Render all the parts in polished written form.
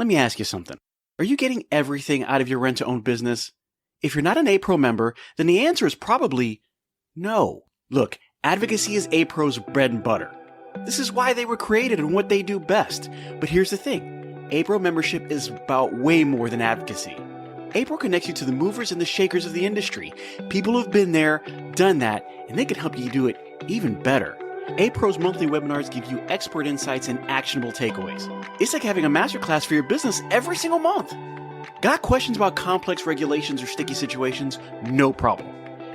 Let me ask you something. Are you getting everything out of your rent-to-own business? If you're not an A-Pro member, then the answer is probably no. Look, advocacy is A-Pro's bread and butter. This is why they were created and what they do best. But here's the thing. A-Pro membership is about way more than advocacy. A-Pro connects you to the movers and the shakers of the industry, people who've been there, done that, and they can help you do it even better. A-Pro's monthly webinars give you expert insights and actionable takeaways. It's like having a masterclass for your business every single month. Got questions about complex regulations or sticky situations? No problem.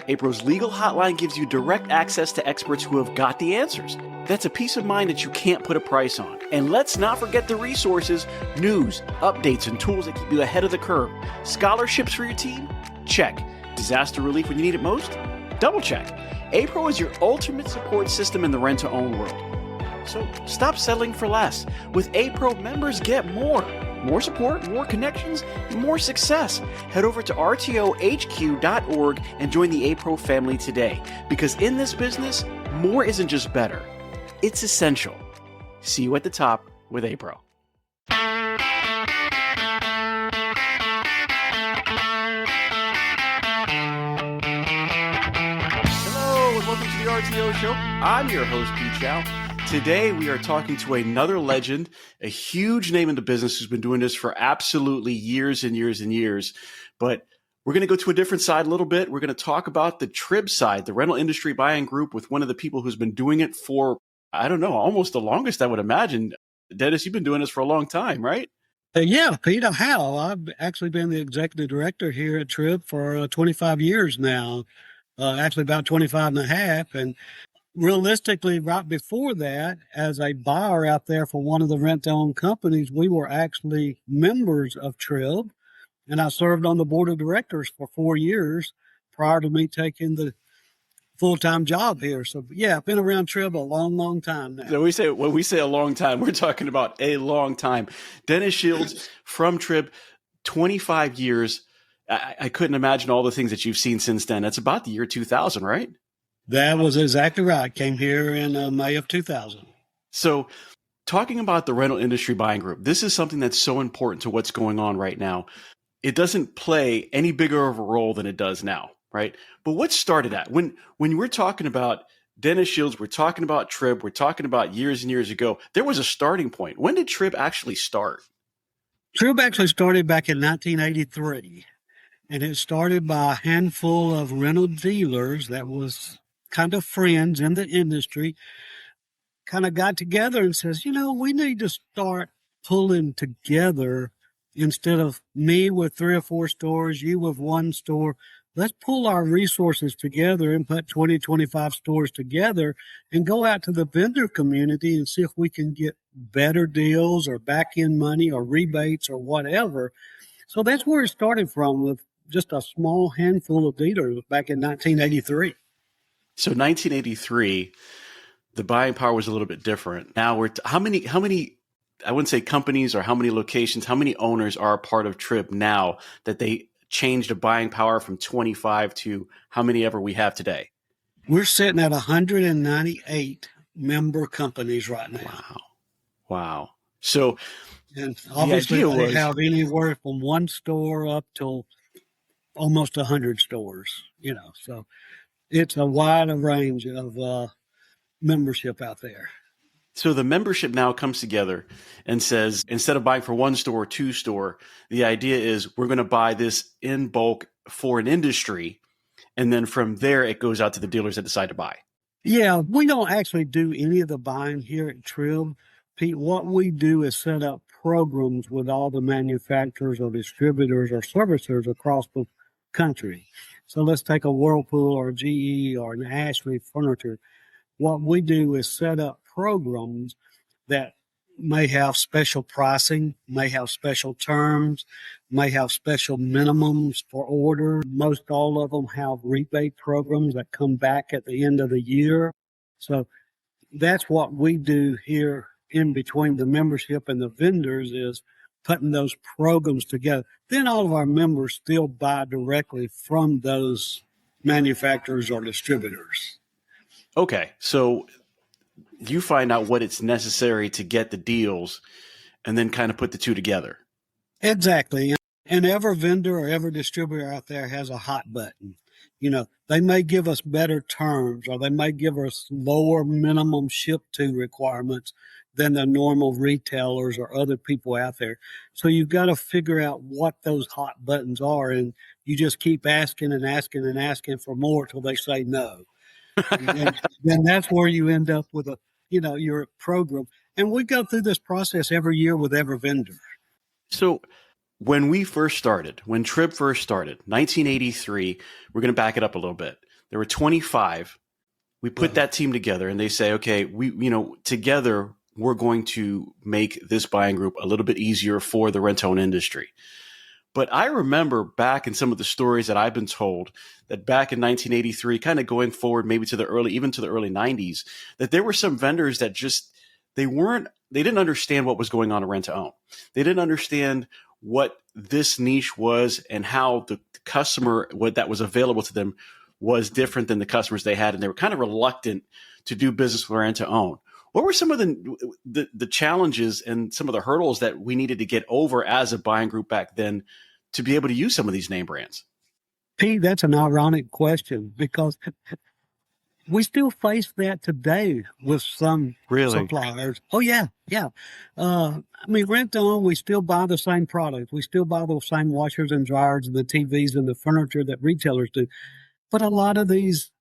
A-Pro's legal hotline gives you direct access to experts who have got the answers. That's a peace of mind that you can't put a price on. And let's not forget the resources, news, updates, and tools that keep you ahead of the curve. Scholarships for your team? Check. Disaster relief when you need it most? Double check. A-Pro is your ultimate support system in the rent-to-own world. So stop settling for less. With A-Pro, members get more. More support, more connections, and more success. Head over to rtohq.org and join the A-Pro family today. Because in this business, more isn't just better. It's essential. See you at the top with A-Pro. Welcome to the RTO Show. I'm your host, Peter Shau. Today, we are talking to another legend, a huge name in the business who's been doing this for absolutely years and years and years. But we're going to go to a different side a little bit. We're going to talk about the TRIB side, the rental industry buying group, with one of the people who's been doing it for, I don't know, almost the longest, I would imagine. Dennis, you've been doing this for a long time, right? Yeah, Peter Shau. I've actually been the executive director here at TRIB for 25 years now. Actually about 25 and a half. And realistically, right before that, as a buyer out there for one of the rent-to-own companies, we were actually members of TRIB. And I served on the board of directors for 4 years prior to me taking the full-time job here. So yeah, I've been around TRIB a long, long time now. So when we say a long time, we're talking about a long time. Dennis Shields from TRIB, 25 years. I couldn't imagine all the things that you've seen since then. That's about the year 2000, right? That was exactly right. Came here in May of 2000. So talking about the rental industry buying group, this is something that's so important to what's going on right now. It doesn't play any bigger of a role than it does now, right? But what started that? When we're talking about Dennis Shields, we're talking about TRIB, we're talking about years and years ago, there was a starting point. When did TRIB actually start? TRIB actually started back in 1983. And it started by a handful of rental dealers that was kind of friends in the industry, kind of got together and says, we need to start pulling together instead of me with 3 or 4 stores, you with 1 store. Let's pull our resources together and put 20, 25 stores together and go out to the vendor community and see if we can get better deals or back-end money or rebates or whatever. So that's where it started from, with just a small handful of dealers back in 1983. So 1983, the buying power was a little bit different. Now how many, I wouldn't say companies or how many locations, how many owners are a part of TRIB now that they changed the buying power from 25 to how many ever we have today? We're sitting at 198 member companies right now. Wow. So, and obviously they have anywhere from 1 store up to almost 100 stores, so it's a wide range of membership out there. So the membership now comes together and says, instead of buying for 1 store or 2 store, the idea is we're going to buy this in bulk for an industry. And then from there, it goes out to the dealers that decide to buy. Yeah, we don't actually do any of the buying here at TRIB. Pete, what we do is set up programs with all the manufacturers or distributors or servicers across the country. So let's take a Whirlpool or GE or an Ashley Furniture. What we do is set up programs that may have special pricing, may have special terms, may have special minimums for order. Most all of them have rebate programs that come back at the end of the year. So that's what we do here in between the membership and the vendors, is putting those programs together. Then all of our members still buy directly from those manufacturers or distributors. Okay, so you find out what it's necessary to get the deals and then kind of put the two together. Exactly. And every vendor or every distributor out there has a hot button. They may give us better terms or they may give us lower minimum ship to requirements than the normal retailers or other people out there. So you've got to figure out what those hot buttons are. And you just keep asking and asking and asking for more till they say no. And then that's where you end up with your program. And we go through this process every year with every vendor. So when we first started, when TRIB first started, 1983, we're going to back it up a little bit. There were 25. We put that team together and they say, okay, together we're going to make this buying group a little bit easier for the rent-to-own industry. But I remember back in some of the stories that I've been told that back in 1983, kind of going forward, maybe to the early 90s, that there were some vendors that just, they didn't understand what was going on in rent to own. They didn't understand what this niche was and how the customer, what that was available to them was different than the customers they had. And they were kind of reluctant to do business with rent to own. What were some of the challenges and some of the hurdles that we needed to get over as a buying group back then to be able to use some of these name brands? Pete, that's an ironic question because we still face that today with some suppliers. Oh, yeah, yeah. Rent to own, we still buy the same product. We still buy the same washers and dryers and the TVs and the furniture that retailers do. But a lot of these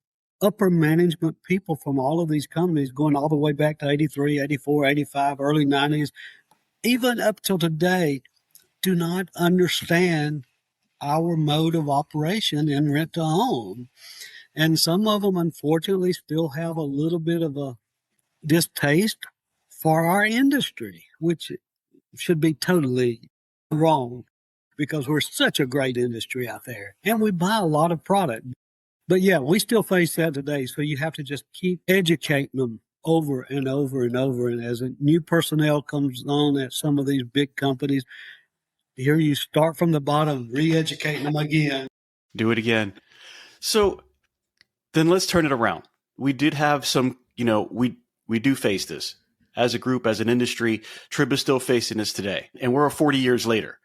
upper management people from all of these companies going all the way back to 83, 84, 85, early 90s, even up till today, do not understand our mode of operation in rent to own. And some of them, unfortunately, still have a little bit of a distaste for our industry, which should be totally wrong because we're such a great industry out there and we buy a lot of product. But yeah, we still face that today. So you have to just keep educating them over and over and over. And as a new personnel comes on at some of these big companies, here you start from the bottom, re-educating them again. Do it again. So then let's turn it around. We did have some, we do face this as a group, as an industry. TRIB is still facing this today, and we're 40 years later.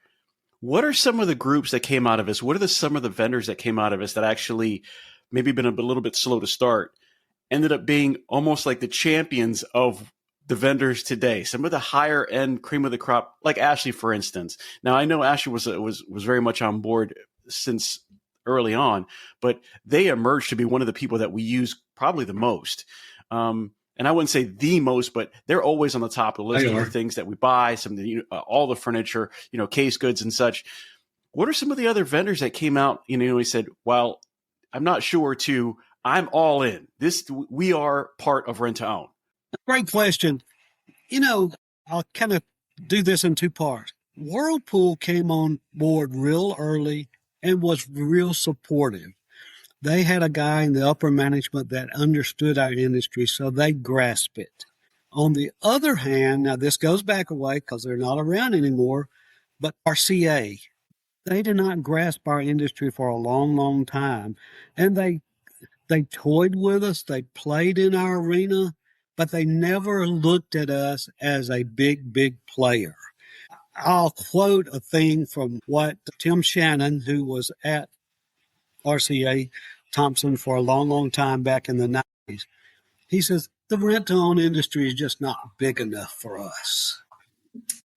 What are some of the groups that came out of this? What are some of the vendors that came out of this that actually maybe been a little bit slow to start, ended up being almost like the champions of the vendors today? Some of the higher end cream of the crop, like Ashley, for instance. Now I know Ashley was very much on board since early on, but they emerged to be one of the people that we use probably the most. And I wouldn't say the most, but they're always on the top of the list of the things that we buy, all the furniture, case goods and such. What are some of the other vendors that came out, he said, well, I'm not sure I'm all in. We are part of rent to own. Great question. I'll kind of do this in two parts. Whirlpool came on board real early and was real supportive. They had a guy in the upper management that understood our industry, so they grasped it. On the other hand, now this goes back a way because they're not around anymore, but RCA, they did not grasp our industry for a long, long time. And they toyed with us, they played in our arena, but they never looked at us as a big, big player. I'll quote a thing from what Tim Shannon, who was at RCA Thompson for a long, long time back in the 90s. He says, the rent-to-own industry is just not big enough for us.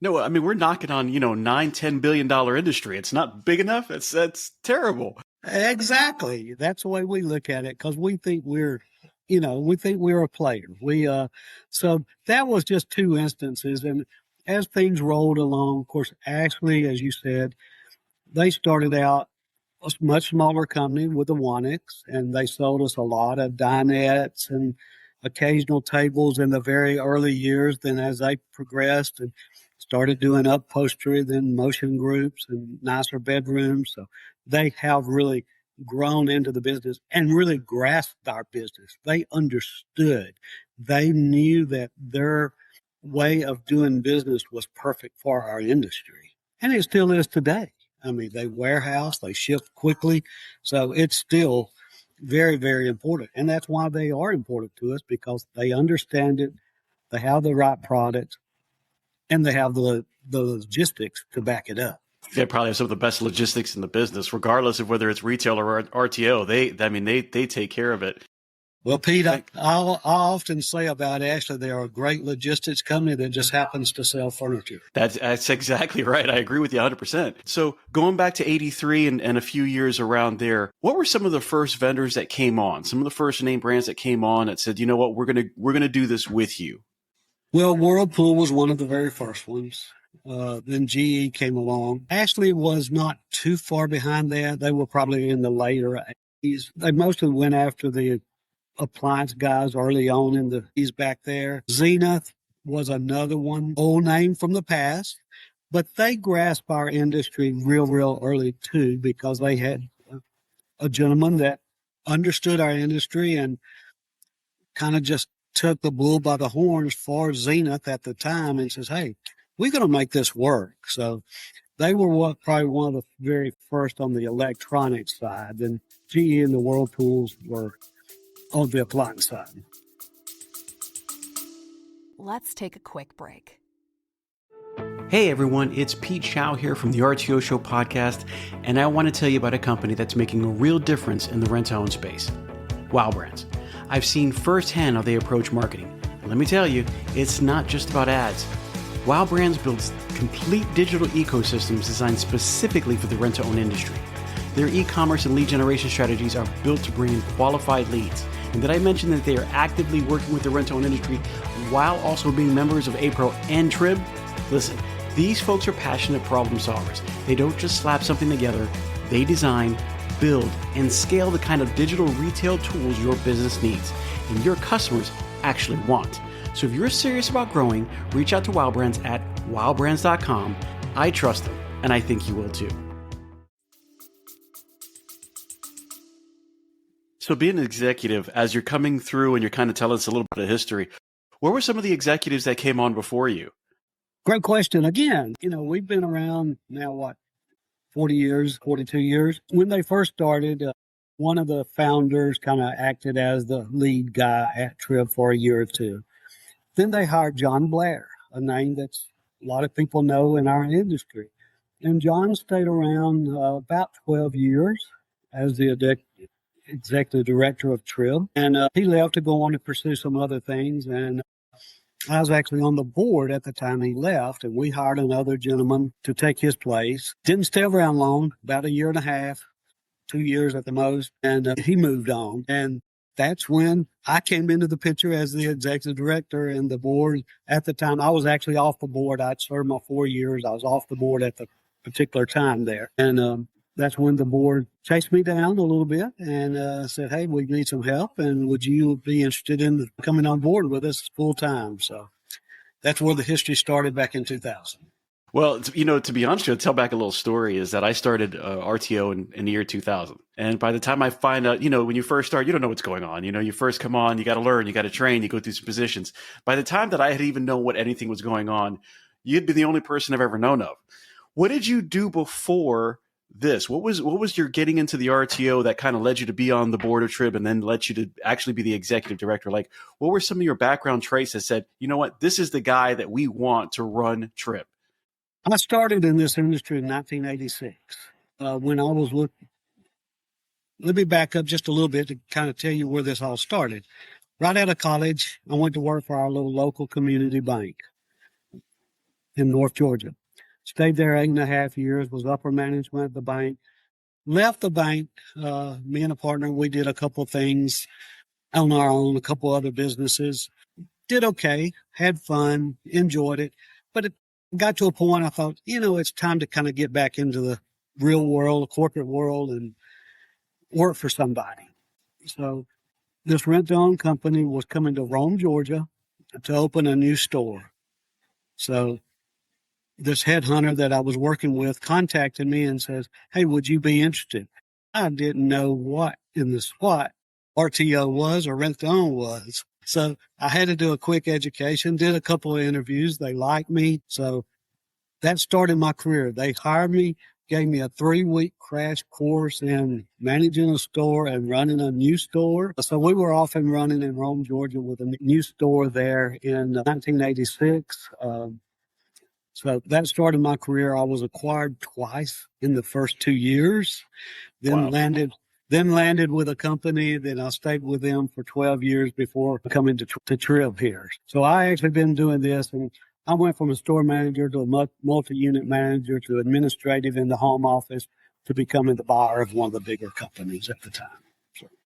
No, I mean, we're knocking on, $9-10 billion industry. It's not big enough. That's terrible. Exactly. That's the way we look at it because we think we're a player. So that was just two instances. And as things rolled along, of course, Ashley, as you said, they started out a much smaller company with the Wanix, and they sold us a lot of dinettes and occasional tables in the very early years. Then as they progressed and started doing upholstery, then motion groups and nicer bedrooms. So they have really grown into the business and really grasped our business. They understood. They knew that their way of doing business was perfect for our industry. And it still is today. They warehouse, they ship quickly. So it's still very, very important. And that's why they are important to us because they understand it, they have the right products, and they have the the logistics to back it up. They probably have some of the best logistics in the business, regardless of whether it's retail or RTO. They take care of it. Well, Pete, I often say about Ashley, they are a great logistics company that just happens to sell furniture. That's exactly right. I agree with you 100%. So going back to 83 and a few years around there, what were some of the first vendors that came on? Some of the first name brands that came on that said, you know what, we're gonna do this with you. Well, Whirlpool was one of the very first ones. Then GE came along. Ashley was not too far behind that. They were probably in the later 80s. They mostly went after the appliance guys early on in the he's back there. Zenith was another one, old name from the past, but they grasped our industry real early too, because they had a gentleman that understood our industry and kind of just took the bull by the horns for Zenith at the time and says, hey, we're going to make this work. So they were probably one of the very first on the electronic side. Then GE and the Whirlpools were on the appliance side. Let's take a quick break. Hey everyone, it's Pete Shau here from the RTO Show podcast, and I want to tell you about a company that's making a real difference in the rent-to-own space. Wow Brands. I've seen firsthand how they approach marketing, and let me tell you, it's not just about ads. Wow Brands builds complete digital ecosystems designed specifically for the rent-to-own industry. Their e-commerce and lead generation strategies are built to bring in qualified leads. And did I mention that they are actively working with the rent-to-own industry while also being members of APRO and TRIB? Listen, these folks are passionate problem solvers. They don't just slap something together. They design, build, and scale the kind of digital retail tools your business needs and your customers actually want. So if you're serious about growing, reach out to Wow Brands at wowbrands.com. I trust them, and I think you will too. So being an executive, as you're coming through and you're kind of telling us a little bit of history, what were some of the executives that came on before you? Great question. Again, we've been around now, 40 years, 42 years. When they first started, one of the founders kind of acted as the lead guy at TRIB for a year or two. Then they hired John Blair, a name that a lot of people know in our industry. And John stayed around about 12 years as the executive director of TRIB. And he left to go on to pursue some other things. And I was actually on the board at the time he left, and we hired another gentleman to take his place. Didn't stay around long, about a year and a half, 2 years at the most, and he moved on. And that's when I came into the picture as the executive director, and the board at the time, I was actually off the board. I'd served my 4 years. I was off the board at the particular time there. And that's when the board chased me down a little bit and said, hey, we need some help, and would you be interested in coming on board with us full time? So that's where the history started back in 2000. Well, to be honest, to tell back a little story is that I started RTO in the year 2000. And by the time I find out, when you first start, you don't know what's going on. You first come on, you got to learn, you got to train, you go through some positions. By the time that I had even known what anything was going on, you'd be the only person I've ever known of. What did you do before this? What was your getting into the RTO that kind of led you to be on the board of TRIB and then led you to actually be the executive director? Like, what were some of your background traits that said, you know what, this is the guy that we want to run TRIB? I started in this industry in 1986 when I was looking. Let me back up just a little bit to kind of tell you where this all started. Right out of college, I went to work for our little local community bank in North Georgia. Stayed there 8.5 years, was upper management at the bank. Left the bank, me and a partner, we did a couple of things on our own, a couple other businesses. Did okay, had fun, enjoyed it. But it got to a point I thought, it's time to kind of get back into the real world, the corporate world, and work for somebody. So this rent-to-own company was coming to Rome, Georgia to open a new store. So this headhunter that I was working with contacted me and says, hey, would you be interested? I didn't know what in the SWAT RTO was or rent-to-own was. So I had to do a quick education, did a couple of interviews. They liked me. So that started my career. They hired me, gave me a 3-week crash course in managing a store and running a new store. So we were off and running in Rome, Georgia with a new store there in 1986. So that started my career. I was acquired twice in the first 2 years, then Wow. landed with a company. Then I stayed with them for 12 years before coming to TRIB here. So I actually been doing this, and I went from a store manager to a multi-unit manager to administrative in the home office to becoming the buyer of one of the bigger companies at the time.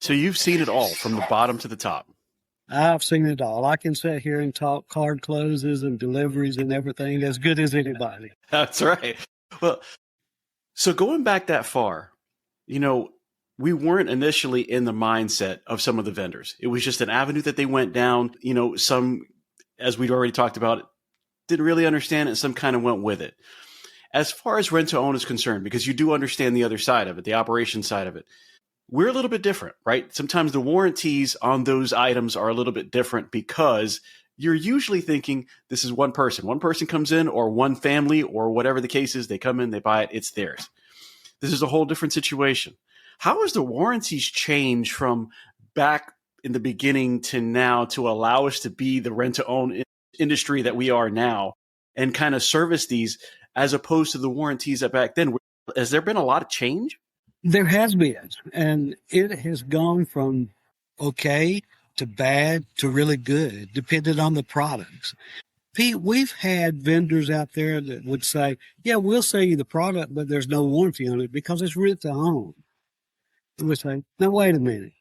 So you've seen it all from the bottom to the top. I've seen it all. I can sit here and talk card closes and deliveries and everything as good as anybody. That's right. Well, so going back that far, we weren't initially in the mindset of some of the vendors. It was just an avenue that they went down. Some, as we'd already talked about, didn't really understand it, and some kind of went with it. As far as rent to own is concerned, because you do understand the other side of it, the operation side of it, we're a little bit different, right? Sometimes the warranties on those items are a little bit different because you're usually thinking this is one person. One person comes in, or one family, or whatever the case is, they come in, they buy it, it's theirs. This is a whole different situation. How has the warranties changed from back in the beginning to now to allow us to be the rent-to-own industry that we are now and kind of service these as opposed to the warranties that back then? Has there been a lot of change? There has been, and it has gone from okay to bad to really good, depending on the products. Pete, we've had vendors out there that would say, yeah, we'll sell you the product, but there's no warranty on it because it's rent to own. And we say, now, wait a minute.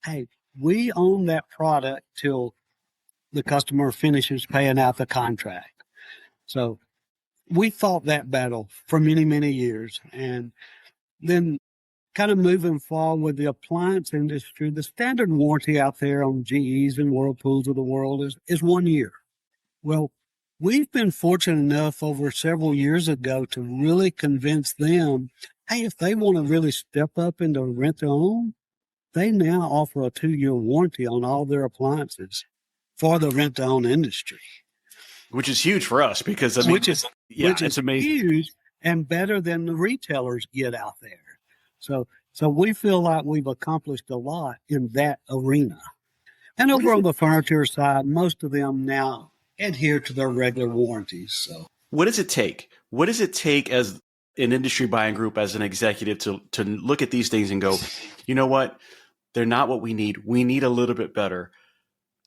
Hey, we own that product till the customer finishes paying out the contract. So we fought that battle for many, many years. And then kind of moving forward with the appliance industry, the standard warranty out there on GEs and Whirlpools of the world is 1 year. Well, we've been fortunate enough over several years ago to really convince them, hey, if they want to really step up into rent to own, they now offer a 2-year warranty on all their appliances for the rent to own industry. Which is huge for us because, which is it's amazing. Huge and better than the retailers get out there. So we feel like we've accomplished a lot in that arena. And over on the furniture side, most of them now adhere to their regular warranties. So what does it take? What does it take as an industry buying group, as an executive, to look at these things and go, you know what? They're not what we need. We need a little bit better.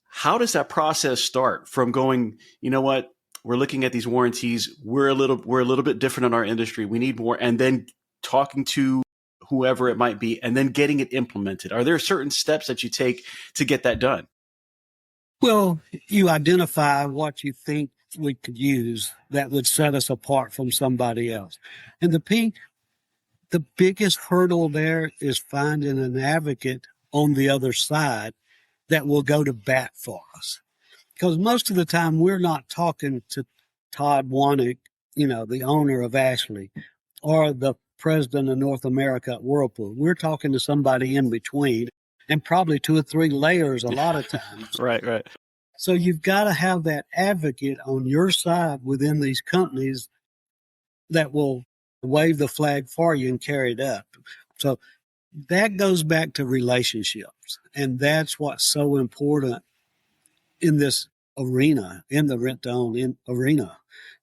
How does that process start from going, you know what? We're looking at these warranties. We're a little bit different in our industry. We need more. And then talking to whoever it might be, and then getting it implemented. Are there certain steps that you take to get that done? Well, you identify what you think we could use that would set us apart from somebody else. And the biggest hurdle there is finding an advocate on the other side that will go to bat for us. Because most of the time we're not talking to Todd Wanick, the owner of Ashley, or the president of North America at Whirlpool. We're talking to somebody in between, and probably 2 or 3 layers a lot of times. Right. So you've got to have that advocate on your side within these companies that will wave the flag for you and carry it up. So that goes back to relationships. And that's what's so important in this arena, in the rent-to-own arena,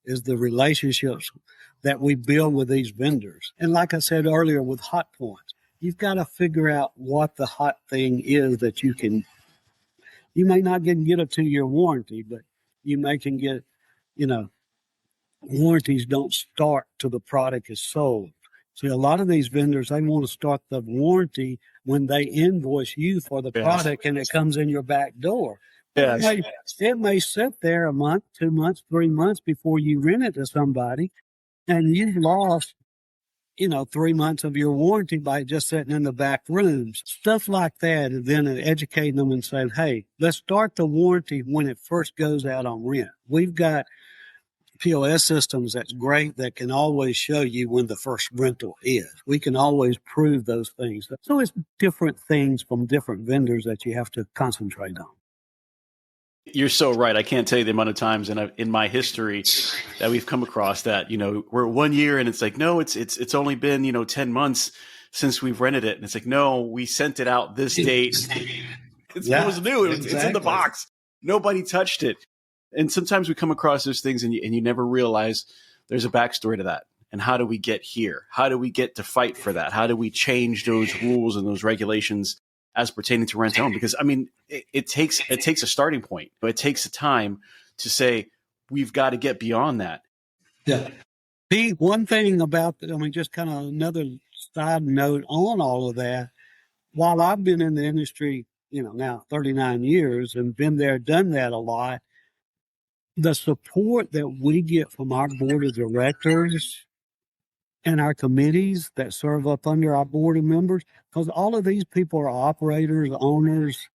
is the relationships that we build with these vendors. And like I said earlier with hot points, you've got to figure out what the hot thing is that you may not get a 2-year warranty, but you can get, warranties don't start till the product is sold. See, a lot of these vendors, they want to start the warranty when they invoice you for the product and it comes in your back door. Yes. It may sit there a month, 2 months, 3 months before you rent it to somebody, and you've lost, 3 months of your warranty by just sitting in the back rooms. Stuff like that, and then educating them and saying, hey, let's start the warranty when it first goes out on rent. We've got POS systems that's great that can always show you when the first rental is. We can always prove those things. So it's different things from different vendors that you have to concentrate on. You're so right. I can't tell you the amount of times in my history that we've come across that, we're 1 year and it's like, no, it's only been, 10 months since we've rented it. And it's like, no, we sent it out this date. It was new. It's in the box. Nobody touched it. And sometimes we come across those things and you never realize there's a backstory to that. And how do we get here? How do we get to fight for that? How do we change those rules and those regulations as pertaining to rent to own? Because I mean, it takes a starting point, but it takes a time to say, we've got to get beyond that. Yeah. Pete, one thing about, just kind of another side note on all of that, while I've been in the industry, now 39 years and been there, done that a lot, the support that we get from our board of directors and our committees that serve up under our board of members, because all of these people are operators, owners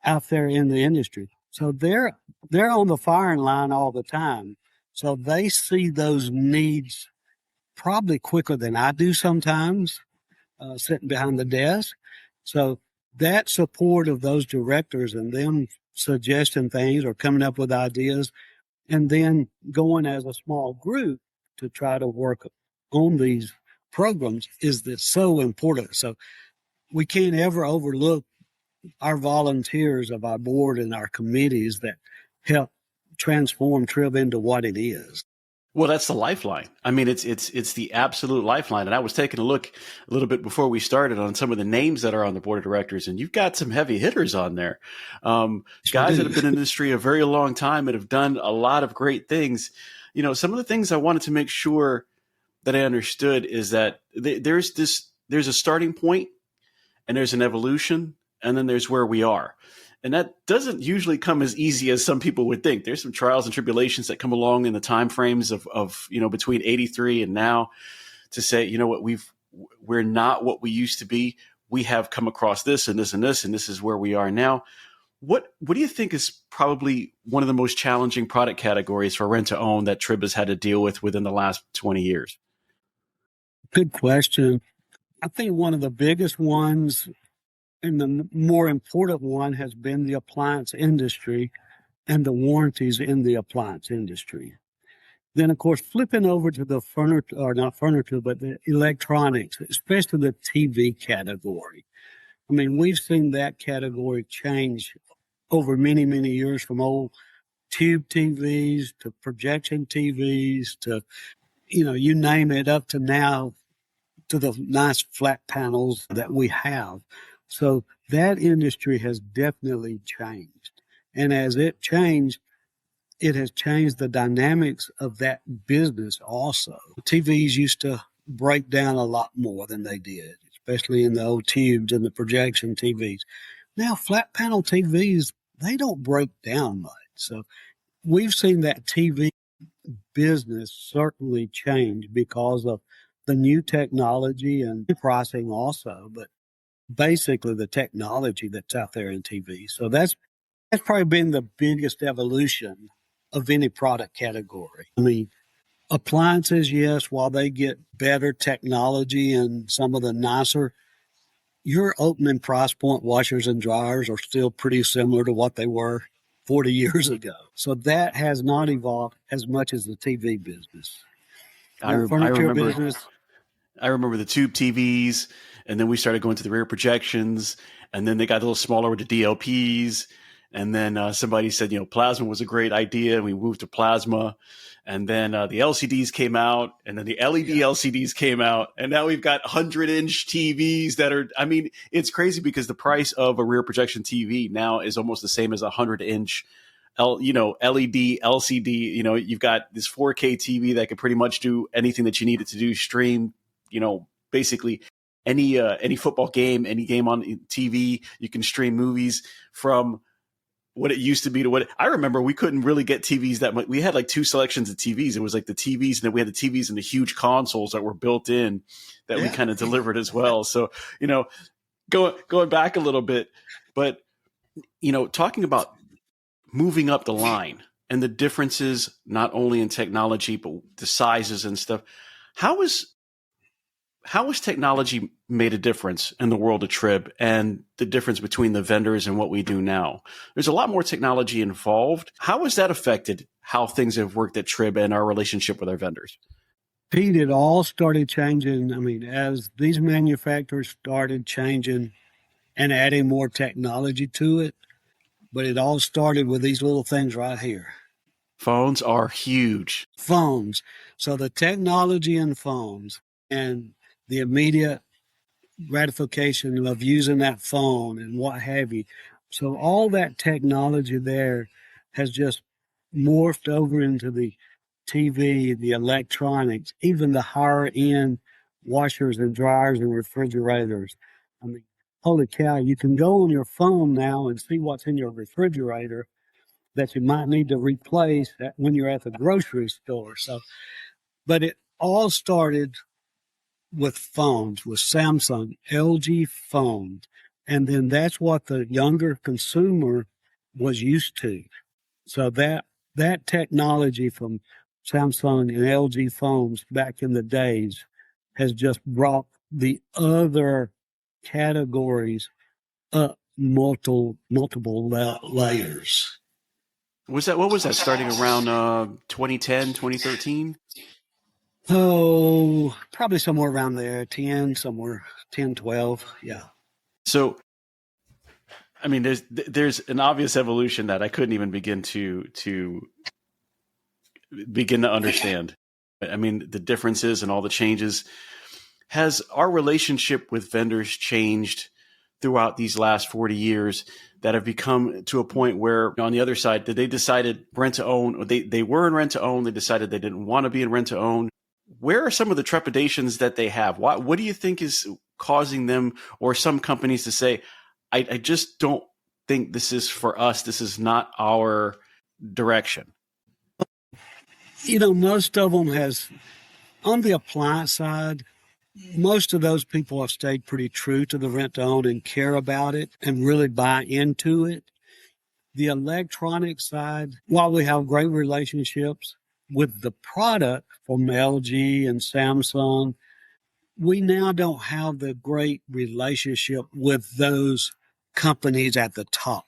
out there in the industry. So they're on the firing line all the time. So they see those needs probably quicker than I do sometimes, sitting behind the desk. So that support of those directors and them suggesting things or coming up with ideas and then going as a small group to try to work on these programs is so important. So we can't ever overlook our volunteers of our board and our committees that help transform TRIB into what it is. Well, that's the lifeline. I mean, it's the absolute lifeline. And I was taking a look a little bit before we started on some of the names that are on the board of directors, and you've got some heavy hitters on there. Guys that have been in the industry a very long time and have done a lot of great things. Some of the things I wanted to make sure that I understood is that there's a starting point, and there's an evolution, and then there's where we are. And that doesn't usually come as easy as some people would think. There's some trials and tribulations that come along in the time frames of between 83 and now to say, we're not what we used to be. We have come across this and this and this, and this is where we are now. What do you think is probably one of the most challenging product categories for rent to own that TRIB has had to deal with within the last 20 years? Good question. I think one of the biggest ones and the more important one has been the appliance industry and the warranties in the appliance industry. Then, of course, flipping over to the furniture, or not furniture, but the electronics, especially the TV category. We've seen that category change over many, many years, from old tube TVs to projection TVs to, you name it, up to now to the nice flat panels that we have. So that industry has definitely changed. And as it changed, it has changed the dynamics of that business also. TVs used to break down a lot more than they did, especially in the old tubes and the projection TVs. Now, flat panel TVs, they don't break down much. So we've seen that TV business certainly change because of the new technology and pricing also, but basically the technology that's out there in TV. So that's probably been the biggest evolution of any product category. Appliances, yes, while they get better technology and some of the nicer, your opening price point washers and dryers are still pretty similar to what they were 40 years ago. So that has not evolved as much as the TV business. I remember the tube TVs, and then we started going to the rear projections, and then they got a little smaller with the DLPs. And then somebody said, plasma was a great idea, and we moved to plasma. And then the LCDs came out, and then the LED LCDs came out, and now we've got 100-inch TVs that are, it's crazy because the price of a rear projection TV now is almost the same as a 100-inch LED, LCD. You've got this 4K TV that can pretty much do anything that you need it to do, stream, basically any football game, any game on TV. You can stream movies from what it used to be to what I remember. We couldn't really get TVs that much. We had like two selections of TVs. It was like the TVs, and then we had the TVs and the huge consoles that were built in that we kind of delivered as well. So, going back a little bit, but, talking about moving up the line and the differences, not only in technology, but the sizes and stuff. How has technology made a difference in the world of TRIB and the difference between the vendors and what we do now? There's a lot more technology involved. How has that affected how things have worked at TRIB and our relationship with our vendors? Pete, it all started changing. As these manufacturers started changing and adding more technology to it, but it all started with these little things right here. Phones are huge. Phones. So the technology in phones and the immediate gratification of using that phone and what have you. So all that technology there has just morphed over into the TV, the electronics, even the higher end washers and dryers and refrigerators. I mean, holy cow, you can go on your phone now and see what's in your refrigerator that you might need to replace when you're at the grocery store. So, but it all started with phones, with Samsung, LG phones. And then that's what the younger consumer was used to. So that technology from Samsung and LG phones back in the days has just brought the other categories up multiple layers. What was that starting around 2010, 2013? Oh, probably somewhere around there, 10, somewhere 10, 12. Yeah. So, I mean, there's an obvious evolution that I couldn't even begin to understand. I mean, the differences and all the changes. Has our relationship with vendors changed throughout these last 40 years that have become to a point where on the other side, did they decided rent to own, or they were in rent to own, they decided they didn't want to be in rent to own? Where are some of the trepidations that they have? What do you think is causing them or some companies to say, I just don't think this is for us. This is not our direction. You know, most of them has, on the appliance side, most of those people have stayed pretty true to the rent to own and care about it and really buy into it. The electronic side, while we have great relationships with the product from LG and Samsung, we now don't have the great relationship with those companies at the top.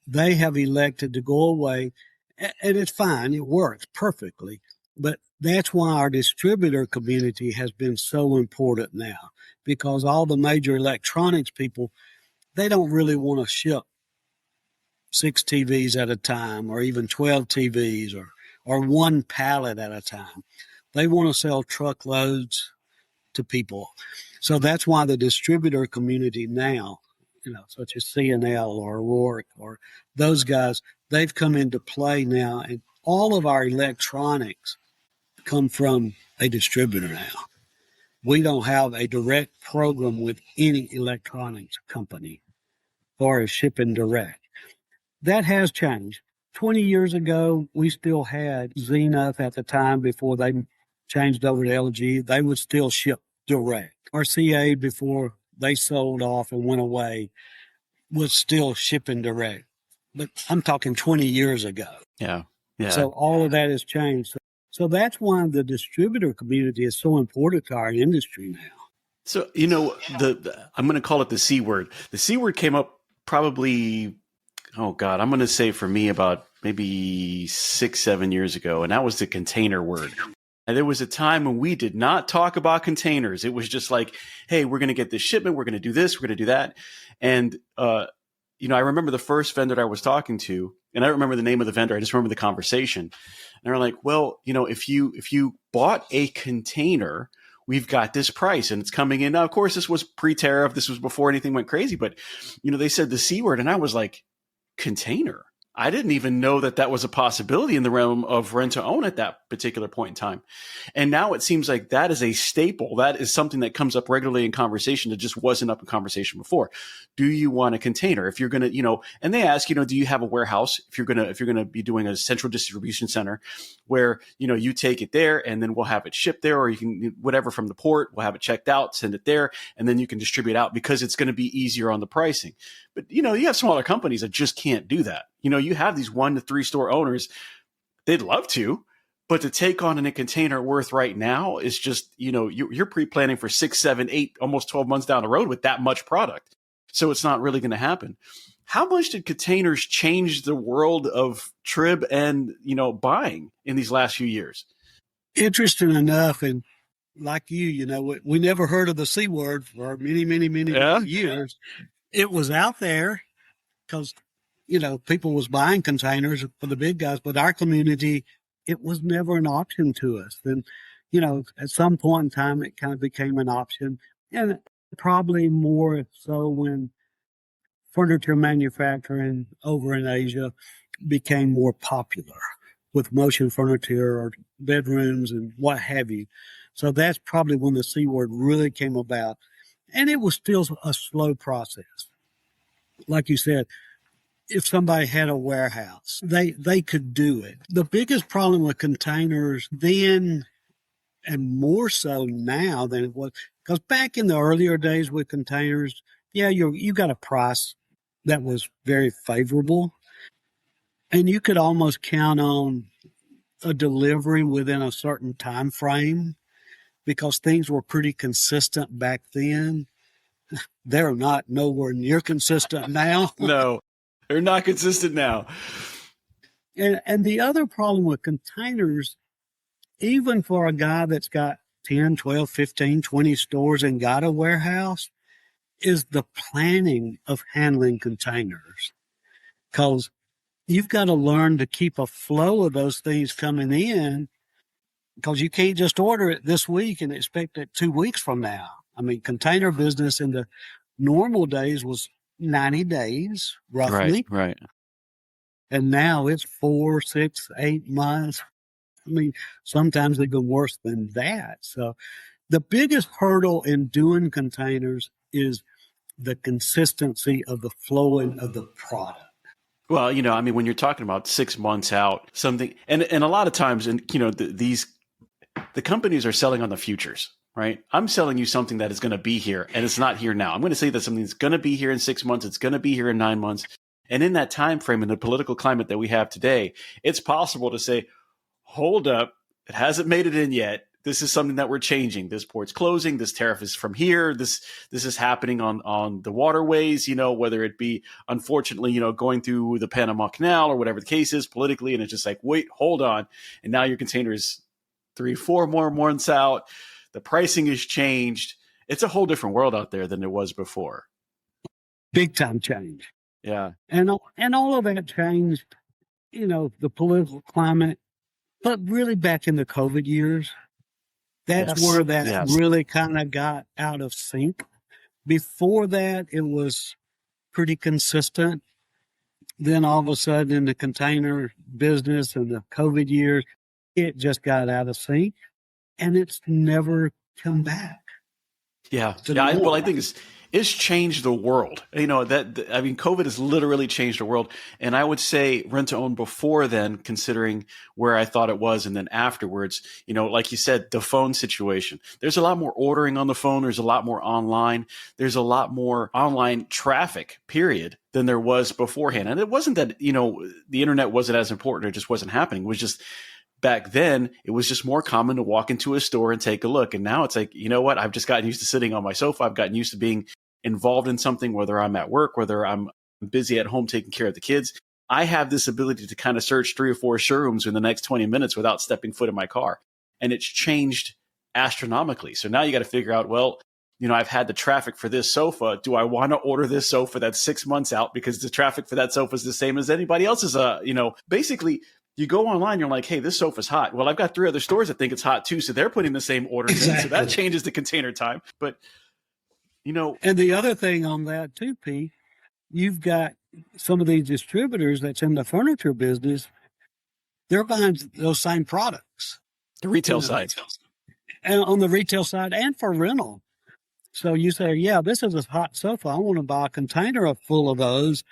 They have elected to go away, and it's fine. It works perfectly. But that's why our distributor community has been so important now, because all the major electronics people, they don't really want to ship 6 TVs at a time or even 12 TVs or one pallet at a time. They want to sell truckloads to people. So that's why the distributor community now, you know, such as CNL or Rourke or those guys, they've come into play now. And all of our electronics come from a distributor now. We don't have a direct program with any electronics company or a shipping direct. That has changed. 20 years ago, we still had Zenith at the time before they changed over to LG. They would still ship direct. RCA, before they sold off and went away, was still shipping direct. But I'm talking 20 years ago. Yeah. Yeah. So all of that has changed. So that's why the distributor community is so important to our industry now. So, you know, I'm going to call it the C word. The C word came up probably, oh God, I'm going to say for me about maybe 6-7 years ago. And that was the container word. And there was a time when we did not talk about containers. It was just like, hey, we're going to get this shipment. We're going to do this. We're going to do that. And, you know, I remember the first vendor I was talking to, and I don't remember the name of the vendor. I just remember the conversation. And they're like, well, you know, if you bought a container, we've got this price and it's coming in. Now, of course, this was pre-tariff. This was before anything went crazy. But, you know, they said the C word. And I was like, container? I didn't even know that that was a possibility in the realm of rent to own at that particular point in time. And now it seems like that is a staple. That is something that comes up regularly in conversation that just wasn't up in conversation before. Do you want a container? If you're going to, you know, and they ask, you know, do you have a warehouse? If you're going to be doing a central distribution center where, you know, you take it there and then we'll have it shipped there, or you can, whatever from the port, we'll have it checked out, send it there, and then you can distribute out because it's going to be easier on the pricing. But, you know, you have smaller companies that just can't do that. You know, you have these 1 to 3 store owners, they'd love to, but to take on a container worth right now is just, you know, you're pre-planning for 6, 7, 8, almost 12 months down the road with that much product. So it's not really going to happen. How much did containers change the world of TRIB and, you know, buying in these last few years? Interesting enough, and like you know, we never heard of the C word for many Yeah. years. It was out there because people was buying containers for the big guys, but our community, it was never an option to us. Then, at some point in time, it kind of became an option, and probably more so when furniture manufacturing over in Asia became more popular with motion furniture or bedrooms and what have you. So that's probably when the C word really came about. And it was still a slow process. Like you said, if somebody had a warehouse, they could do it. The biggest problem with containers then, and more so now than it was, because back in the earlier days with containers, yeah, you got a price that was very favorable, and you could almost count on a delivery within a certain time frame because things were pretty consistent back then. They're not nowhere near consistent now. No, they're not consistent now. And the other problem with containers, even for a guy that's got 10, 12, 15, 20 stores and got a warehouse, is the planning of handling containers. Because you've got to learn to keep a flow of those things coming in, because you can't just order it this week and expect it 2 weeks from now. I mean, container business in the normal days was 90 days, roughly. Right. And now it's 4, 6, 8 months. I mean, sometimes even worse than that. So the biggest hurdle in doing containers is the consistency of the flowing of the product. Well, when you're talking about 6 months out, something, and a lot of times, and the companies are selling on the futures, right? I'm selling you something that is going to be here, and it's not here now. I'm going to say that something's going to be here in 6 months. It's going to be here in 9 months. And in that time frame, in the political climate that we have today, it's possible to say, hold up, it hasn't made it in yet. This is something that we're changing. This port's closing. This tariff is from here. This is happening on the waterways, whether it be, unfortunately, going through the Panama Canal or whatever the case is politically. And it's just like, wait, hold on. And now your container is 3, 4 more months out. The pricing has changed. It's a whole different world out there than it was before. Big time change. Yeah. And all of that changed, the political climate, but really back in the COVID years. That's where that really kind of got out of sync. Before that, it was pretty consistent. Then all of a sudden in the container business and the COVID years, it just got out of sync and it's never come back. Yeah. Well, I think it's changed the world. COVID has literally changed the world. And I would say rent to own before then, considering where I thought it was. And then afterwards, like you said, the phone situation, there's a lot more ordering on the phone. There's a lot more online. There's a lot more online traffic, period, than there was beforehand. And it wasn't that, the internet wasn't as important. It just wasn't happening. It was just, back then, it was just more common to walk into a store and take a look. And now it's like, you know what? I've just gotten used to sitting on my sofa. I've gotten used to being involved in something, whether I'm at work, whether I'm busy at home taking care of the kids. I have this ability to kind of search 3 or 4 showrooms in the next 20 minutes without stepping foot in my car. And it's changed astronomically. So now you got to figure out, well, I've had the traffic for this sofa. Do I want to order this sofa that's 6 months out because the traffic for that sofa is the same as anybody else's? Basically, you go online, you're like, hey, this sofa's hot. Well, I've got 3 other stores that think it's hot too, so they're putting the same orders in. So that changes the container time. But, And the other thing on that too, Pete, you've got some of these distributors that's in the furniture business, they're buying those same products. The retail side. And on the retail side and for rental. So you say, yeah, this is a hot sofa. I want to buy a container full of those.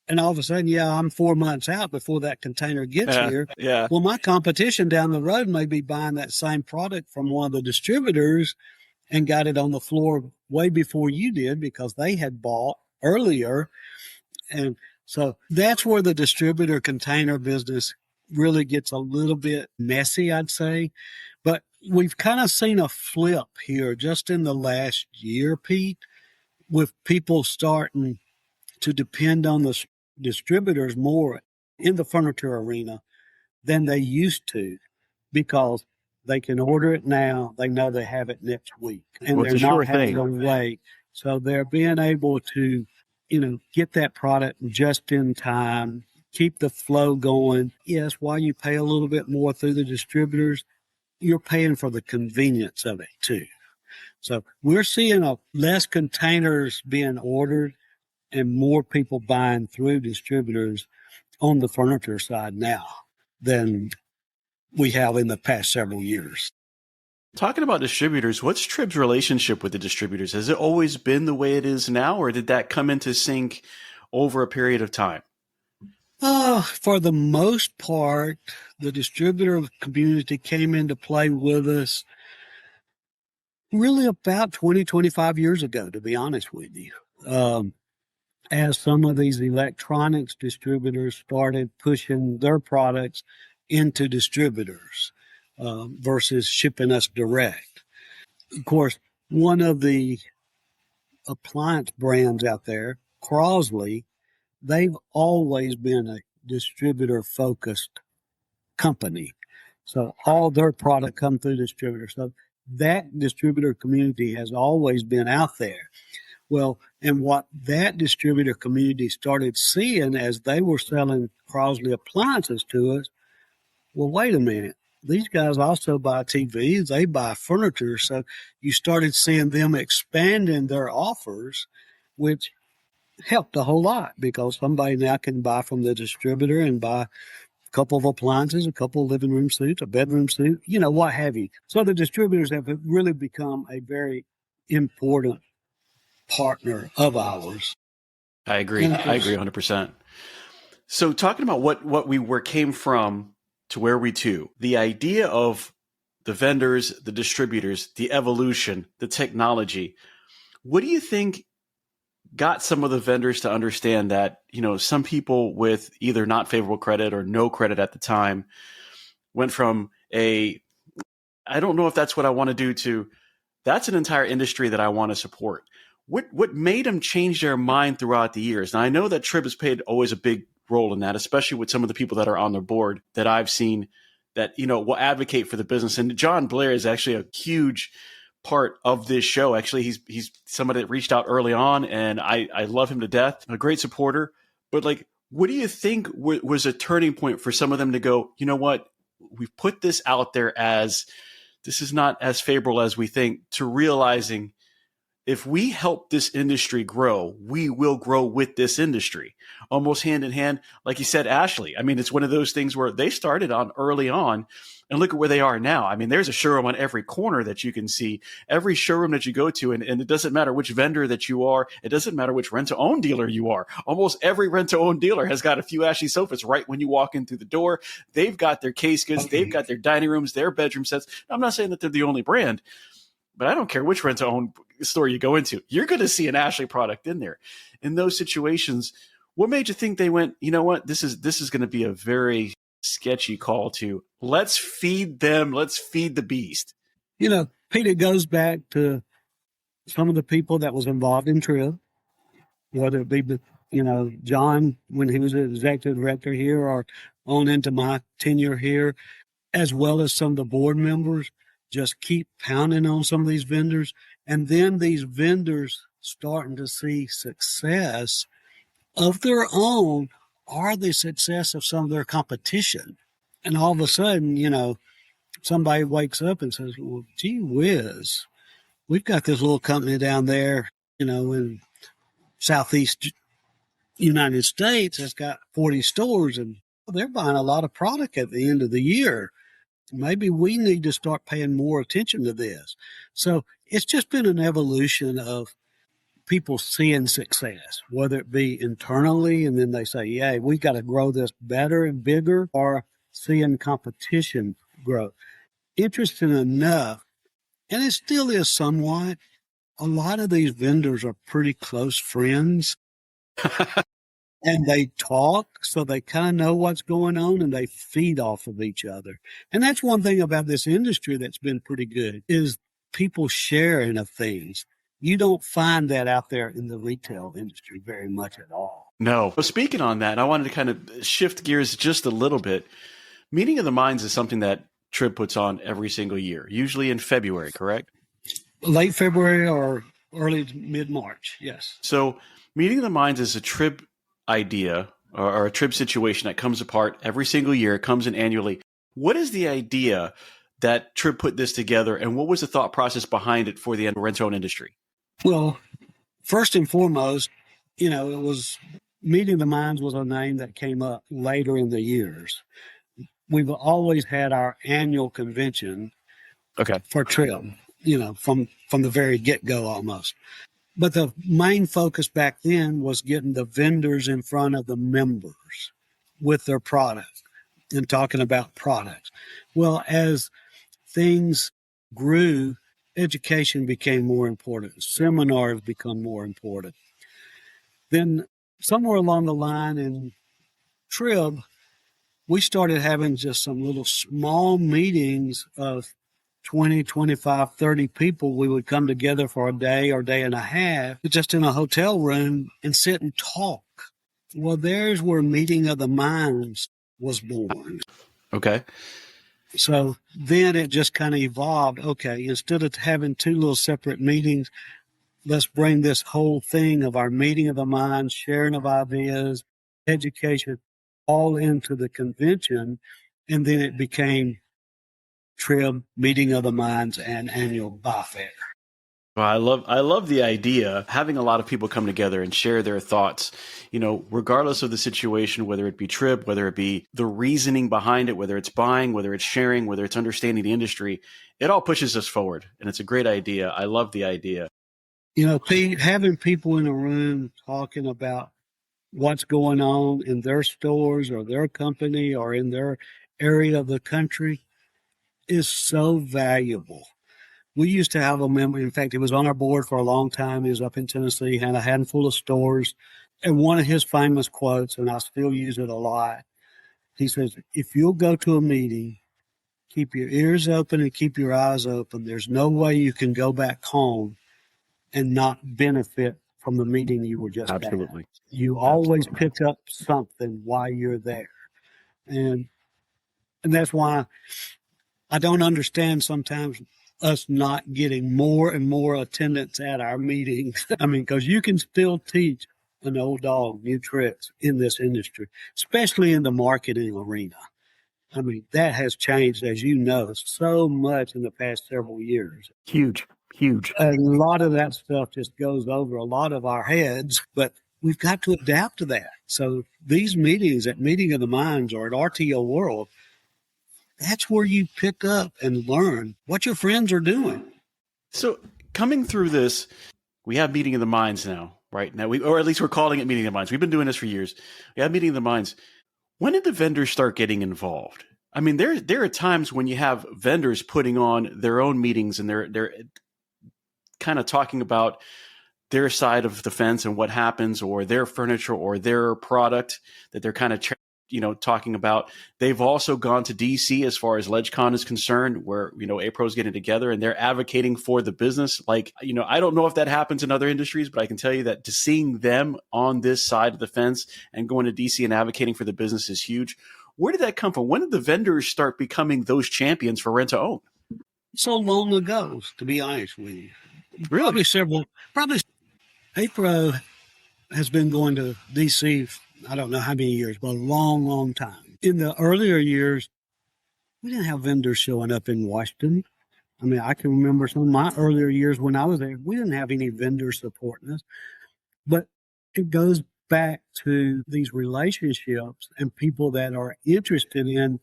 And all of a sudden, I'm 4 months out before that container gets here. Yeah. Well, my competition down the road may be buying that same product from one of the distributors and got it on the floor way before you did because they had bought earlier. And so that's where the distributor container business really gets a little bit messy, I'd say. But we've kind of seen a flip here just in the last year, Pete, with people starting to depend on the distributors more in the furniture arena than they used to because they can order it now. They know they have it next week and they're not having to wait. So they're being able to get that product just in time, keep the flow going. Yes, while you pay a little bit more through the distributors, you're paying for the convenience of it too. So we're seeing less containers being ordered and more people buying through distributors on the furniture side now than we have in the past several years. Talking about distributors, what's TRIB's relationship with the distributors? Has it always been the way it is now, or did that come into sync over a period of time? For the most part, the distributor community came into play with us really about 20, 25 years ago, to be honest with you. As some of these electronics distributors started pushing their products into distributors versus shipping us direct. Of course, one of the appliance brands out there, Crosley, they've always been a distributor-focused company. So all their product come through distributors. So that distributor community has always been out there. Well, and what that distributor community started seeing as they were selling Crosley appliances to us, well, wait a minute. These guys also buy TVs, they buy furniture. So you started seeing them expanding their offers, which helped a whole lot because somebody now can buy from the distributor and buy a couple of appliances, a couple of living room suites, a bedroom suite, what have you. So the distributors have really become a very important partner of ours. I agree. I agree 100%. So talking about what we came from to where we to, the idea of the vendors, the distributors, the evolution, the technology, what do you think got some of the vendors to understand that, some people with either not favorable credit or no credit at the time went from I don't know if that's what I want to do to, that's an entire industry that I want to support. What made them change their mind throughout the years? Now, I know that TRIB has played always a big role in that, especially with some of the people that are on their board that I've seen that, will advocate for the business. And John Blair is actually a huge part of this show. Actually, he's somebody that reached out early on, and I love him to death, a great supporter. But what do you think was a turning point for some of them to go, you know what, we've put this out there as this is not as favorable as we think, to realizing if we help this industry grow, we will grow with this industry, almost hand in hand. Like you said, Ashley, I mean, it's one of those things where they started on early on and look at where they are now. I mean, there's a showroom on every corner that you can see, every showroom that you go to. And it doesn't matter which vendor that you are. It doesn't matter which rent-to-own dealer you are. Almost every rent-to-own dealer has got a few Ashley sofas right when you walk in through the door. They've got their case goods. They've got their dining rooms, their bedroom sets. I'm not saying that they're the only brand, but I don't care which rent-to-own store you go into. You're going to see an Ashley product in there. In those situations, what made you think they went, you know what, this is going to be a very sketchy call to let's feed them, let's feed the beast? Pete, it goes back to some of the people that was involved in TRIB, whether it be, John, when he was an executive director here, or on into my tenure here, as well as some of the board members. Just keep pounding on some of these vendors. And then these vendors starting to see success of their own or the success of some of their competition. And all of a sudden, somebody wakes up and says, well, gee whiz, we've got this little company down there, in Southeast United States that's got 40 stores, and they're buying a lot of product at the end of the year. Maybe we need to start paying more attention to this. So it's just been an evolution of people seeing success, whether it be internally, and then they say, yeah, we got to grow this better and bigger, or seeing competition grow. Interesting enough, and it still is somewhat, a lot of these vendors are pretty close friends. And they talk, so they kind of know what's going on, and they feed off of each other. And that's one thing about this industry that's been pretty good, is people sharing of things. You don't find that out there in the retail industry very much at all. No. Well, speaking on that, I wanted to kind of shift gears just a little bit. Meeting of the Minds is something that TRIB puts on every single year, usually in February, correct? Late February or early mid-March, yes. So Meeting of the Minds is a TRIB idea or a TRIB situation that comes apart every single year. It comes in annually. What is the idea that TRIB put this together, and what was the thought process behind it for the rent-to-own industry? Well, first and foremost, it was Meeting the Minds was a name that came up later in the years. We've always had our annual convention for TRIB, from the very get-go almost. But the main focus back then was getting the vendors in front of the members with their products and talking about products. Well, as things grew, education became more important. Seminars become more important. Then somewhere along the line in TRIB, we started having just some little small meetings of 20, 25, 30 people. We would come together for a day or day and a half, just in a hotel room and sit and talk. Well, there's where Meeting of the Minds was born. Okay. So then it just kind of evolved. Okay, instead of having two little separate meetings, let's bring this whole thing of our Meeting of the Minds, sharing of ideas, education, all into the convention. And then it became TRIB, Meeting of the Minds, and Annual Buy Fair. Well, I love the idea, having a lot of people come together and share their thoughts, regardless of the situation, whether it be TRIB, whether it be the reasoning behind it, whether it's buying, whether it's sharing, whether it's understanding the industry, it all pushes us forward. And it's a great idea. I love the idea. Pete, having people in a room talking about what's going on in their stores or their company or in their area of the country is so valuable. We used to have a member, in fact, he was on our board for a long time. He was up in Tennessee, had a handful of stores. And one of his famous quotes, and I still use it a lot, he says, if you'll go to a meeting, keep your ears open and keep your eyes open, there's no way you can go back home and not benefit from the meeting you were just at. Absolutely. You always pick up something while you're there. And that's why I don't understand sometimes us not getting more and more attendance at our meetings. Because you can still teach an old dog new tricks in this industry, especially in the marketing arena. That has changed, as you know, so much in the past several years. Huge. A lot of that stuff just goes over a lot of our heads, but we've got to adapt to that. So these meetings at Meeting of the Minds or at RTO World, that's where you pick up and learn what your friends are doing. So coming through this, we have Meeting of the Minds now, right? Now, or at least we're calling it Meeting of the Minds. We've been doing this for years. We have Meeting of the Minds. When did the vendors start getting involved? There are times when you have vendors putting on their own meetings and they're kind of talking about their side of the fence and what happens, or their furniture or their product that they're kind of talking about. They've also gone to DC as far as LegCon is concerned, where APRO's getting together and they're advocating for the business. I don't know if that happens in other industries, but I can tell you that to seeing them on this side of the fence and going to DC and advocating for the business is huge. Where did that come from? When did the vendors start becoming those champions for rent to own? So long ago, to be honest with you. Really? Probably APRO has been going to DC, I don't know how many years, but a long, long time. In the earlier years, we didn't have vendors showing up in Washington. I can remember some of my earlier years when I was there, we didn't have any vendors supporting us. But it goes back to these relationships and people that are interested in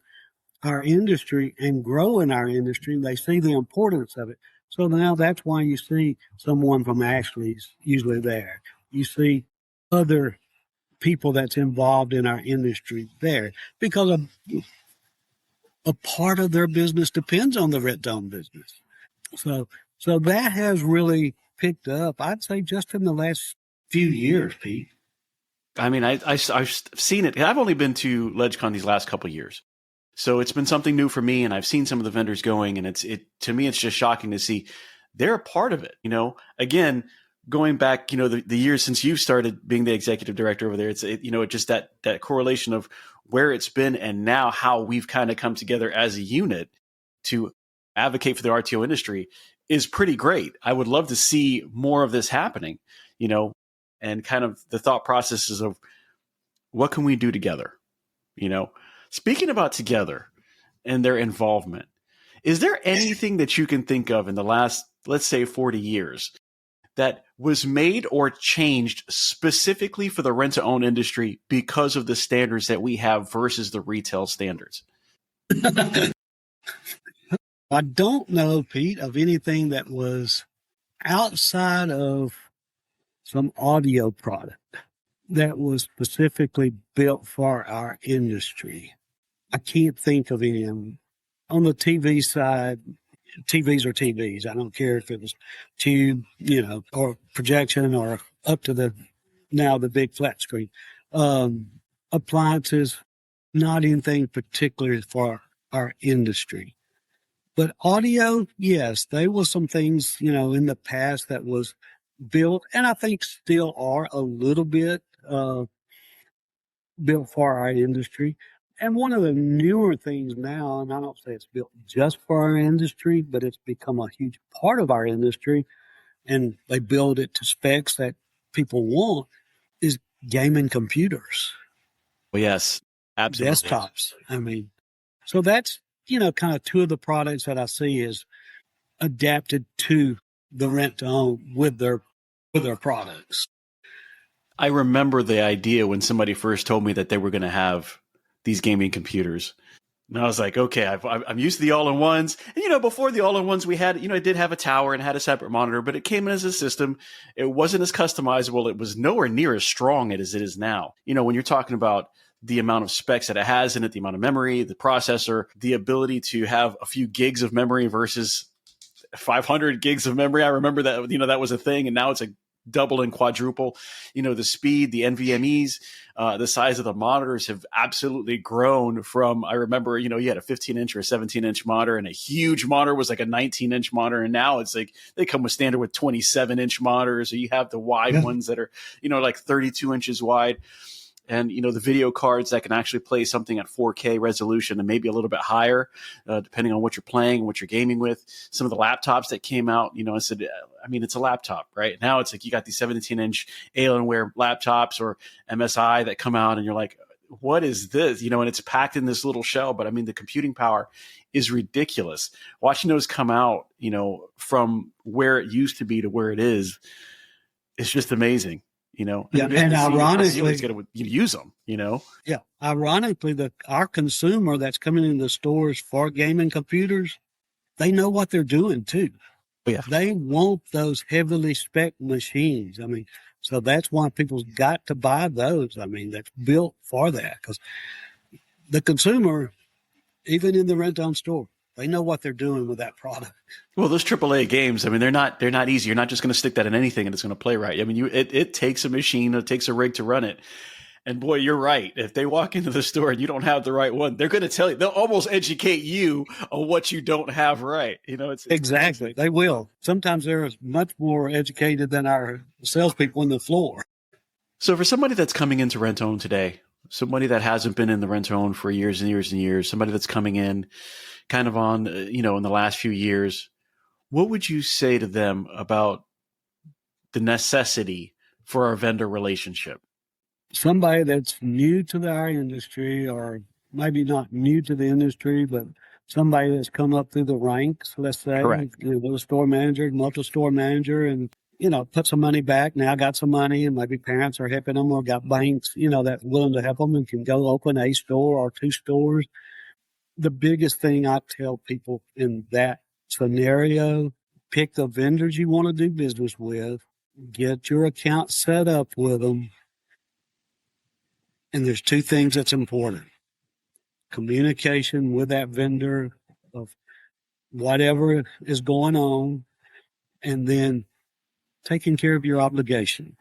our industry and grow in our industry. They see the importance of it. So now that's why you see someone from Ashley's usually there. You see other people that's involved in our industry there, because a part of their business depends on the rent-to-own business. So that has really picked up, I'd say, just in the last few years, Pete. I've seen it. I've only been to LegCon these last couple of years. So it's been something new for me, and I've seen some of the vendors going, and to me, it's just shocking to see they're a part of it. Again, going back, the years since you started being the executive director over there, it's just that correlation of where it's been and now how we've kind of come together as a unit to advocate for the RTO industry is pretty great. I would love to see more of this happening. and kind of the thought processes of what can we do together? Speaking about together and their involvement, is there anything that you can think of in the last, let's say, 40 years that was made or changed specifically for the rent-to-own industry because of the standards that we have versus the retail standards? I don't know, Pete, of anything that was outside of some audio product that was specifically built for our industry. I can't think of any. On the TV side, TVs are TVs. I don't care if it was tube, or projection, or up to the big flat screen. Appliances, not anything particular for our industry. But audio, yes, there was some things, in the past that was built, and I think still are a little bit built for our industry. And one of the newer things now, and I don't say it's built just for our industry, but it's become a huge part of our industry, and they build it to specs that people want, is gaming computers. Well, yes, absolutely. Desktops. So that's, kind of two of the products that I see is adapted to the rent to own with their products. I remember the idea when somebody first told me that they were going to have these gaming computers. And I was like, okay, I'm used to the all-in-ones. And, before the all-in-ones we had, it did have a tower and had a separate monitor, but it came in as a system. It wasn't as customizable. It was nowhere near as strong as it is now. When you're talking about the amount of specs that it has in it, the amount of memory, the processor, the ability to have a few gigs of memory versus 500 gigs of memory. I remember that, that was a thing. And now it's a double and quadruple. The speed, the NVMEs, the size of the monitors have absolutely grown from, I remember, you had a 15-inch or a 17-inch monitor, and a huge monitor was like a 19-inch monitor. And now it's like they come with standard with 27-inch monitors, or you have the wide ones that are, like 32 inches wide. And, the video cards that can actually play something at 4K resolution and maybe a little bit higher, depending on what you're playing, what you're gaming with. Some of the laptops that came out, I said, it's a laptop, right? Now it's like you got these 17-inch Alienware laptops or MSI that come out, and you're like, what is this? And it's packed in this little shell. But the computing power is ridiculous. Watching those come out, from where it used to be to where it is, it's just amazing. And ironically, you use them, Yeah. Ironically, our consumer that's coming into the stores for gaming computers, they know what they're doing too. Oh, yeah. They want those heavily spec machines. So that's why people's got to buy those. That's built for that, because the consumer, even in the rent-own store, they know what they're doing with that product. Well, those AAA games, they're not easy. You're not just going to stick that in anything and it's going to play right. It takes a machine, it takes a rig to run it. And boy, you're right. If they walk into the store and you don't have the right one, they're going to tell you. They'll almost educate you on what you don't have right. It's exactly. They will. Sometimes they're much more educated than our salespeople on the floor. So for somebody that's coming into rent-own today, somebody that hasn't been in the rent-own for years and years and years, somebody that's coming in kind of on, in the last few years, what would you say to them about the necessity for our vendor relationship? Somebody that's new to our industry, or maybe not new to the industry, but somebody that's come up through the ranks, let's say, Correct. A store manager, multi-store manager, and, put some money back, now got some money, and maybe parents are helping them, or got banks, that's willing to help them and can go open a store or two stores. The biggest thing I tell people in that scenario, pick the vendors you want to do business with, get your account set up with them. And there's two things that's important: communication with that vendor of whatever is going on, and then taking care of your obligation.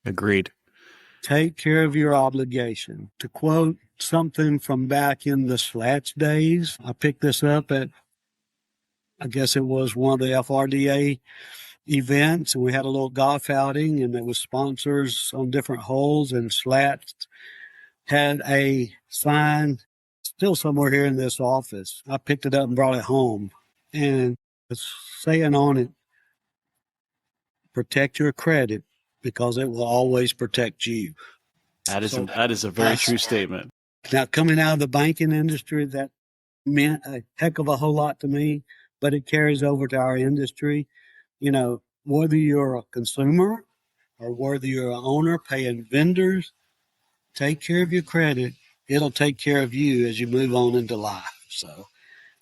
Agreed. Take care of your obligation. To quote something from back in the Slats days, I picked this up at, I guess it was one of the FRDA events, and we had a little golf outing, and there was sponsors on different holes, and Slats had a sign still somewhere here in this office. I picked it up and brought it home, and it's saying on it, protect your credit, because it will always protect you. That is a very true statement. Now, coming out of the banking industry, that meant a heck of a whole lot to me, but it carries over to our industry. You know, whether you're a consumer or whether you're an owner paying vendors, take care of your credit. It'll take care of you as you move on into life. So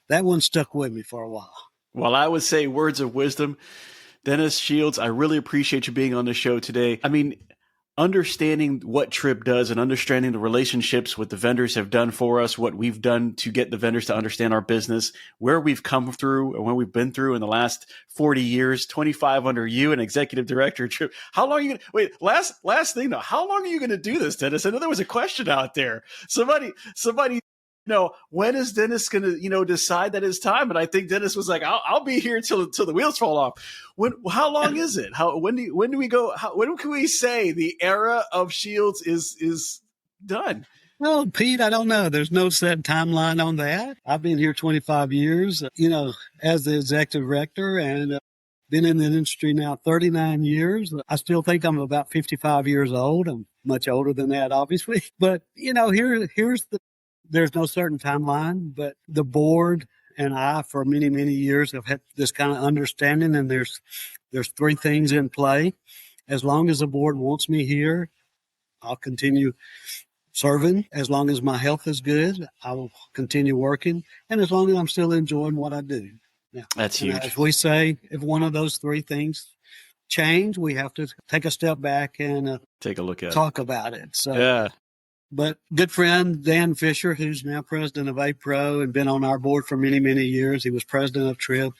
that one stuck with me for a while. Well, I would say words of wisdom. Dennis Shields, I really appreciate you being on the show today. I mean, understanding what TRIB does and understanding the relationships what the vendors have done for us, what we've done to get the vendors to understand our business, where we've come through and where we've been through in the last 40 years, 25 under you and executive director TRIB. How long are you going to wait? Last thing though, how long are you going to do this, Dennis? I know there was a question out there. Somebody, when is Dennis going to, decide that it's time? And I think Dennis was like, I'll be here till the wheels fall off. How long is it? When do we go? When can we say the era of Shields is done? Well, Pete, I don't know. There's no set timeline on that. I've been here 25 years, as the executive director, and been in the industry now 39 years. I still think I'm about 55 years old. I'm much older than that, obviously. But, there's no certain timeline, but the board and I, for many, many years, have had this kind of understanding, and there's three things in play. As long as the board wants me here, I'll continue serving. As long as my health is good, I will continue working. And as long as I'm still enjoying what I do. Now, that's huge. As we say, if one of those three things change, we have to take a step back and take a look at talk about it. So, yeah. But good friend, Dan Fisher, who's now president of APRO and been on our board for many, many years. He was president of TRIB.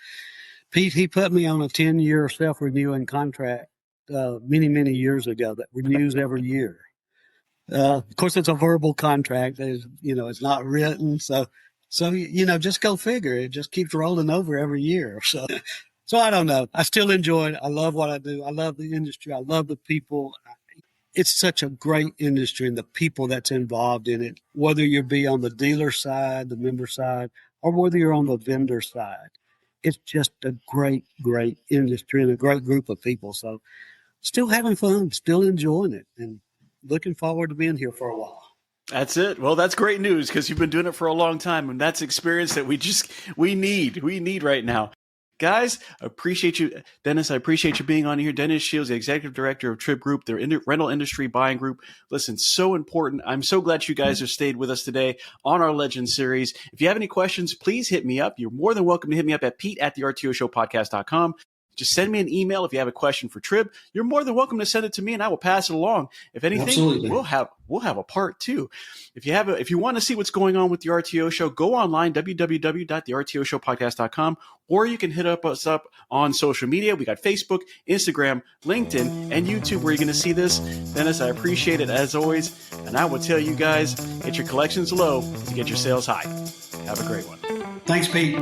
Pete, he put me on a 10-year self-renewing contract many, many years ago that renews every year. Of course, it's a verbal contract. It's not written. So, just go figure. It just keeps rolling over every year. So I don't know. I still enjoy it. I love what I do. I love the industry. I love the people. It's such a great industry and the people that's involved in it, whether you be on the dealer side, the member side, or whether you're on the vendor side. It's just a great, great industry and a great group of people. So still having fun, still enjoying it, and looking forward to being here for a while. That's it. Well, that's great news because you've been doing it for a long time, and that's experience that we need right now. Guys, I appreciate you. Dennis, I appreciate you being on here. Dennis Shields, the executive director of TRIB Group, their rental industry buying group. Listen, so important. I'm so glad you guys have stayed with us today on our Legend series. If you have any questions, please hit me up. You're more than welcome to hit me up at pete@the RTOshowpodcast.com. Just send me an email if you have a question for TRIB. You're more than welcome to send it to me, and I will pass it along. If anything, Absolutely. we'll have a part two. If you want to see what's going on with the RTO show, go online, www.thertoshowpodcast.com, or you can hit us up on social media. We got Facebook, Instagram, LinkedIn, and YouTube where you're going to see this. Dennis, I appreciate it as always, and I will tell you guys, get your collections low to get your sales high. Have a great one. Thanks, Pete.